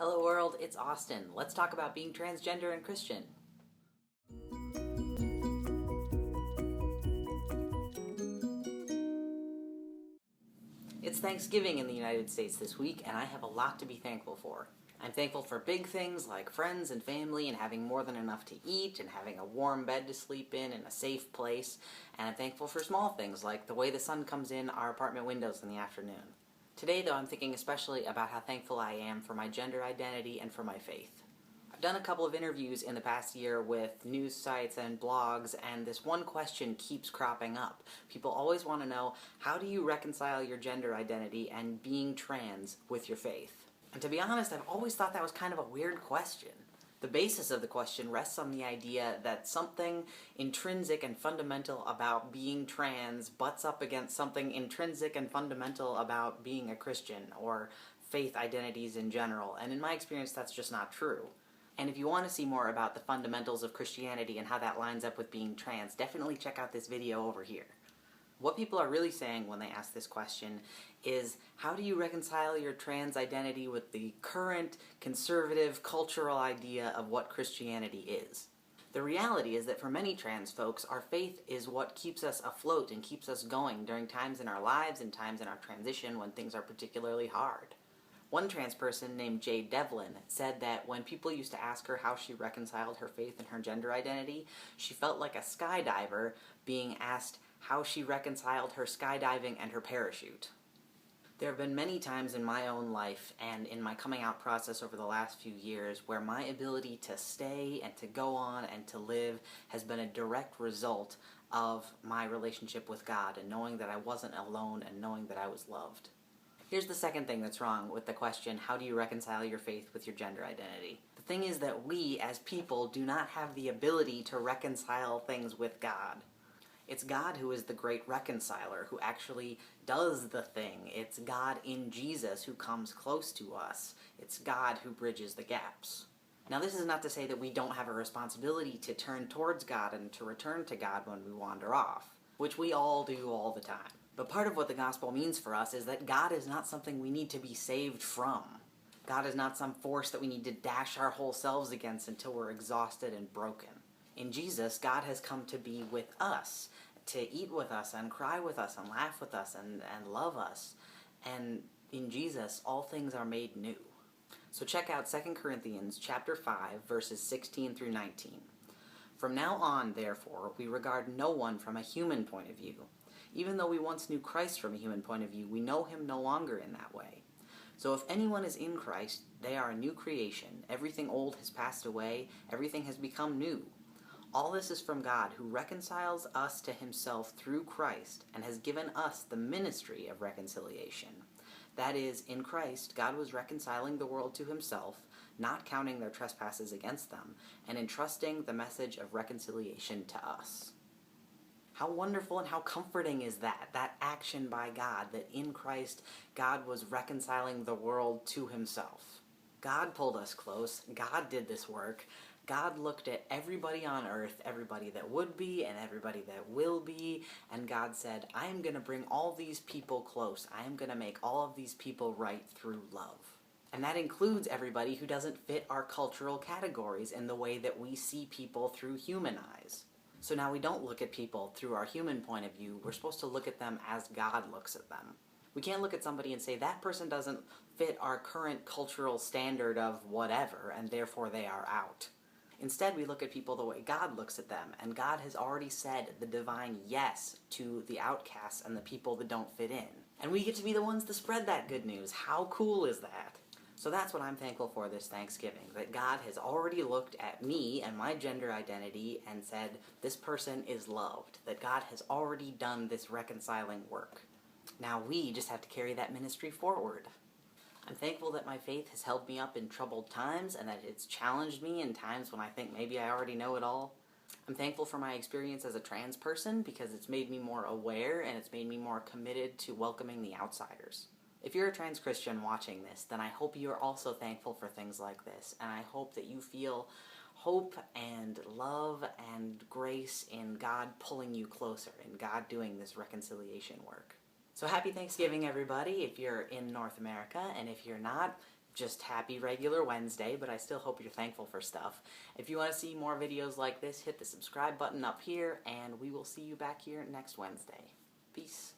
Hello world, it's Austin. Let's talk about being transgender and Christian. It's Thanksgiving in the United States this week, and I have a lot to be thankful for. I'm thankful for big things like friends and family and having more than enough to eat and having a warm bed to sleep in and a safe place. And I'm thankful for small things like the way the sun comes in our apartment windows in the afternoon. Today, though, I'm thinking especially about how thankful I am for my gender identity and for my faith. I've done a couple of interviews in the past year with news sites and blogs, and this one question keeps cropping up. People always want to know, how do you reconcile your gender identity and being trans with your faith? And to be honest, I've always thought that was kind of a weird question. The basis of the question rests on the idea that something intrinsic and fundamental about being trans butts up against something intrinsic and fundamental about being a Christian, or faith identities in general, and in my experience that's just not true. And if you want to see more about the fundamentals of Christianity and how that lines up with being trans, definitely check out this video over here. What people are really saying when they ask this question is, how do you reconcile your trans identity with the current conservative cultural idea of what Christianity is? The reality is that for many trans folks, our faith is what keeps us afloat and keeps us going during times in our lives and times in our transition when things are particularly hard. One trans person named Jade Devlin said that when people used to ask her how she reconciled her faith and her gender identity, she felt like a skydiver being asked how she reconciled her skydiving and her parachute. There have been many times in my own life and in my coming out process over the last few years where my ability to stay and to go on and to live has been a direct result of my relationship with God and knowing that I wasn't alone and knowing that I was loved. Here's the second thing that's wrong with the question, how do you reconcile your faith with your gender identity? The thing is that we, as people, do not have the ability to reconcile things with God. It's God who is the great reconciler, who actually does the thing. It's God in Jesus who comes close to us. It's God who bridges the gaps. Now, this is not to say that we don't have a responsibility to turn towards God and to return to God when we wander off, which we all do all the time. But part of what the gospel means for us is that God is not something we need to be saved from. God is not some force that we need to dash our whole selves against until we're exhausted and broken. In Jesus, God has come to be with us, to eat with us and cry with us and laugh with us and love us. And in Jesus, all things are made new. So check out 2 Corinthians chapter 5, verses 16 through 19. From now on, therefore, we regard no one from a human point of view. Even though we once knew Christ from a human point of view, we know him no longer in that way. So if anyone is in Christ, they are a new creation. Everything old has passed away, everything has become new. All this is from God, who reconciles us to himself through Christ, and has given us the ministry of reconciliation. That is, in Christ, God was reconciling the world to himself, not counting their trespasses against them, and entrusting the message of reconciliation to us. How wonderful and how comforting is that action by God, that in Christ, God was reconciling the world to himself. God pulled us close, God did this work, God looked at everybody on earth, everybody that would be and everybody that will be, and God said, I am going to bring all these people close. I am going to make all of these people right through love. And that includes everybody who doesn't fit our cultural categories in the way that we see people through human eyes. So now we don't look at people through our human point of view, we're supposed to look at them as God looks at them. We can't look at somebody and say, that person doesn't fit our current cultural standard of whatever, and therefore they are out. Instead, we look at people the way God looks at them, and God has already said the divine yes to the outcasts and the people that don't fit in. And we get to be the ones to spread that good news. How cool is that? So that's what I'm thankful for this Thanksgiving, that God has already looked at me and my gender identity and said, this person is loved, that God has already done this reconciling work. Now we just have to carry that ministry forward. I'm thankful that my faith has held me up in troubled times and that it's challenged me in times when I think maybe I already know it all. I'm thankful for my experience as a trans person because it's made me more aware and it's made me more committed to welcoming the outsiders. If you're a trans Christian watching this, then I hope you are also thankful for things like this, and I hope that you feel hope and love and grace in God pulling you closer, in God doing this reconciliation work. So happy Thanksgiving, everybody, if you're in North America, and if you're not, just happy regular Wednesday, but I still hope you're thankful for stuff. If you want to see more videos like this, hit the subscribe button up here, and we will see you back here next Wednesday. Peace.